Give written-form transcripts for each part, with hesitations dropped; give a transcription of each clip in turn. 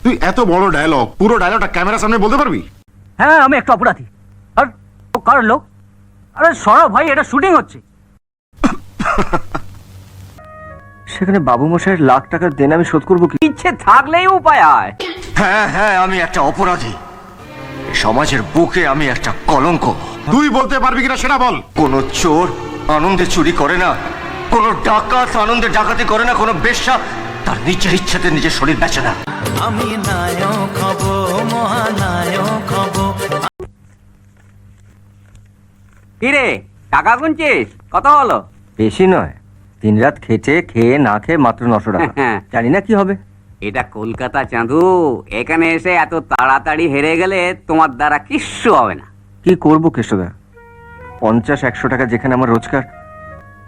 তুই এত বড় ডায়লগ, পুরো ডায়লগটা ক্যামেরার সামনে বলতে পারবি? হ্যাঁ, আমি একটা অপরাধী। আর ও কার লোক? আরে সরো ভাই, এটা শুটিং হচ্ছে। সেখানে বাবু মশাইয়ের লাখ টাকার দেন আমি শোধ করবো কি? ইচ্ছে থাকলেই উপায় হয়। হ্যাঁ হ্যাঁ, আমি একটা অপরাধী। এই সমাজের বুকে আমি একটা কলঙ্ক। তুই বলতে পারবি কিনা সেটা বল। কোন চোর আনন্দে চুরি করে না, কোন ডাকাত আনন্দে ডাকাতি করে না, কোন বেশ্যা তার নিজের ইচ্ছাতে নিজের শরীর বেচে না। আমি নায়ক হব, মহানায়ক হব। কিরে, টাকা গুনছিস? কত হলো? বেশি নয়, দিন রাত খেটে খেয়ে না খেয়ে মাত্র 900 টাকা। জানি না কি হবে। এটা কলকাতা চাঁদু, এখানে এসে এত তাড়াতাড়ি হেরে গেলে তোমার দ্বারা কিচ্ছু হবে না। কি করবো কেষ্টদা, 50-100 টাকা যেখানে আমার রোজগার,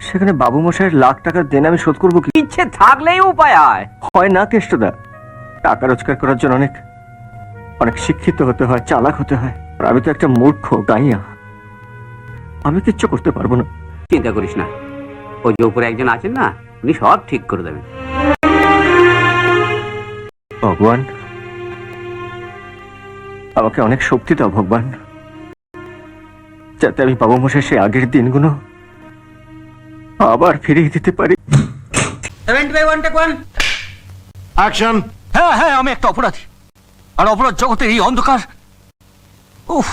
সেখানে বাবু মশাইয়ের লাখ টাকার দেন আমি শোধ করবো কি? ইচ্ছে থাকলেই উপায় হয়। হয় না কেষ্টদা, টাকা রোজগার করার জন্য অনেক শিক্ষিত হতে হয়, চালাক হতে হয়। আর আমি তো একটা মূর্খ গাইয়া, আমি কিচ্ছু করতে পারবো না। চিন্তা করিস না, ওই যে উপরে একজন আছেন না, উনি সব ঠিক করে দেবেন। ভগবান আমাকে অনেক শক্তি দাও ভগবান, যাতে আমি বাবু মশাই সেই আগের দিনগুলো আবার ফিরিয়ে দিতে পারি। অ্যাকশন। হ্যাঁ হ্যাঁ, আমি একটা অপরাধী। আর অপরাধ জগতের এই অন্ধকার, উফ।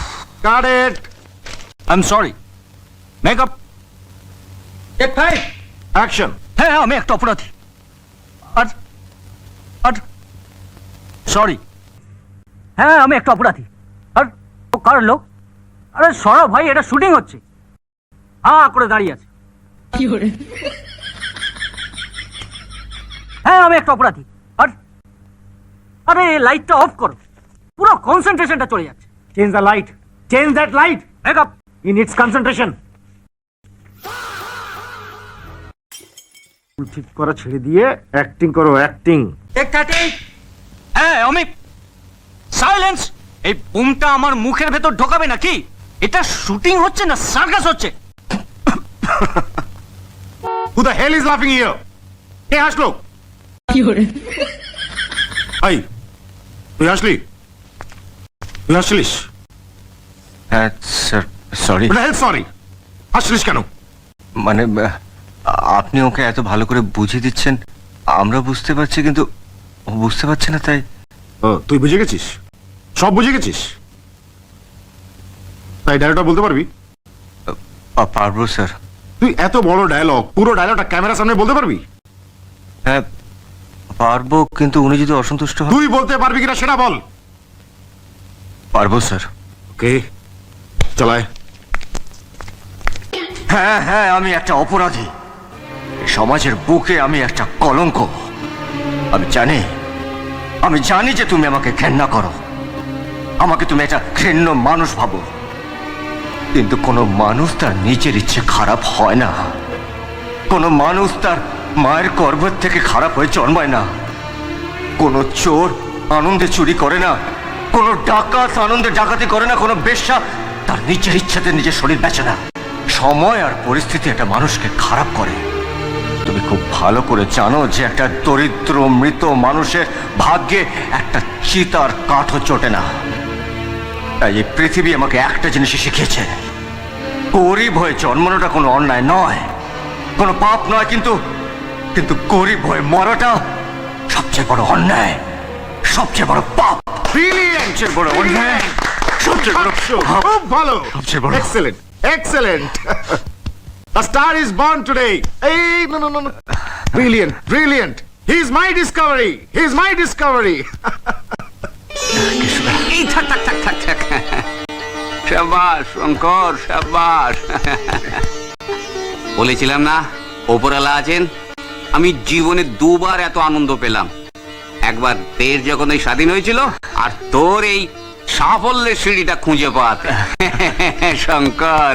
Cut it. I am sorry. Makeup. Take 5। Action. হ্যাঁ, আমি একটা অপরাধী। আর আর সরি। হ্যাঁ, আমি একটা অপরাধী। আর ও কার লোক? আরে সরো ভাই, এটা শুটিং হচ্ছে। হ্যাঁ করে দাঁড়িয়ে আছে। হ্যাঁ, আমি একটা অপরাধী। আর আরে লাইটটা অফ করো, পুরো কনসেন্ট্রেশনটা চলে যাচ্ছে। Change the light, change that light. Makeup, he needs concentration. ঠিক করা ছেড়ে দিয়ে অ্যাক্টিং করো, অ্যাক্টিং। টেক 30। হ্যাঁ, আমি সাইলেন্স। এই বুমটা আমার মুখের ভেতর ঢোকাবে নাকি? এটা শুটিং হচ্ছে না সার্কাস হচ্ছে? Who the hell is laughing here? কে হাসলো? এই, তুই হাসলি? তুই হাসলিস? হ্যাঁ স্যার, সরি। সরি, হাসলিস কেন? মানে আপনি ওকে এত ভালো করে বুঝিয়ে দিচ্ছেন, আমরা বুঝতে পারছি, কিন্তু ও বুঝতে পারছে না। তাই তুই বুঝে গেছিস, সব বুঝে গেছিস, তাই ডায়লগটা বলতে পারবি? পারবো স্যার। তুই এত বড় ডায়লগ, পুরো ডায়লগটা ক্যামেরার সামনে বলতে পারবি? হ্যাঁ পারবো, কিন্তু উনি যদি অসন্তুষ্ট হন। তুই বলতে পারবি কিনা সেটা বল। পারবো স্যার। ওকে, চালায়। হ্যাঁ হ্যাঁ, আমি একটা অপরাধী। এই সমাজের বুকে আমি একটা কলঙ্ক। আমি জানি যে তুমি আমাকে ঘেন্না করো, আমাকে তুমি একটা ঘৃণ্য মানুষ ভাবো, কিন্তু কোনো মানুষ তার নিজের ইচ্ছে খারাপ হয় না। কোনো মানুষ তার মায়ের গর্ভের থেকে খারাপ হয়ে জন্মায় না। কোনো চোর আনন্দে চুরি করে না, কোনো ডাকাত আনন্দে ডাকাতি করে না, কোনো বেশ্যা তার নিজের ইচ্ছাতে নিজের শরীর বেচে না। সময় আর পরিস্থিতি একটা মানুষকে খারাপ করে। তুমি খুব ভালো করে জানো যে একটা দরিদ্র মৃত মানুষের ভাগ্যে একটা চিতার কাঠও চটে না। তাই এই পৃথিবী আমাকে একটা জিনিসই শিখিয়েছে, গরিব হয়ে জন্মানোটা কোনো অন্যায় নয়, কোনো পাপ নয়, কিন্তু কিন্তু গরিব হয়ে মরাটা সবচেয়ে বড় অন্যায়, সবচেয়ে বড় পাপ। সবচেয়ে বড় অন্যায়, সবচেয়ে বড় পাপ। খুব ভালো, সবচেয়ে বড়। Excellent, excellent. A star is born today. Hey, no. Brilliant, brilliant. He's my discovery. He's my discovery. এই থাক থাক থাক থাক থাক। শাবাশ শঙ্কর, শাবাশ। বলেছিলাম না ওপরওয়ালা আছেন। আমি জীবনে দুবার এত আনন্দ পেলাম, একবার দেশ যখন এই স্বাধীন হয়েছিল, আর তোর এই সাফল্যের সিঁড়িটা খুঁজে পাওয়াতে। শঙ্কর।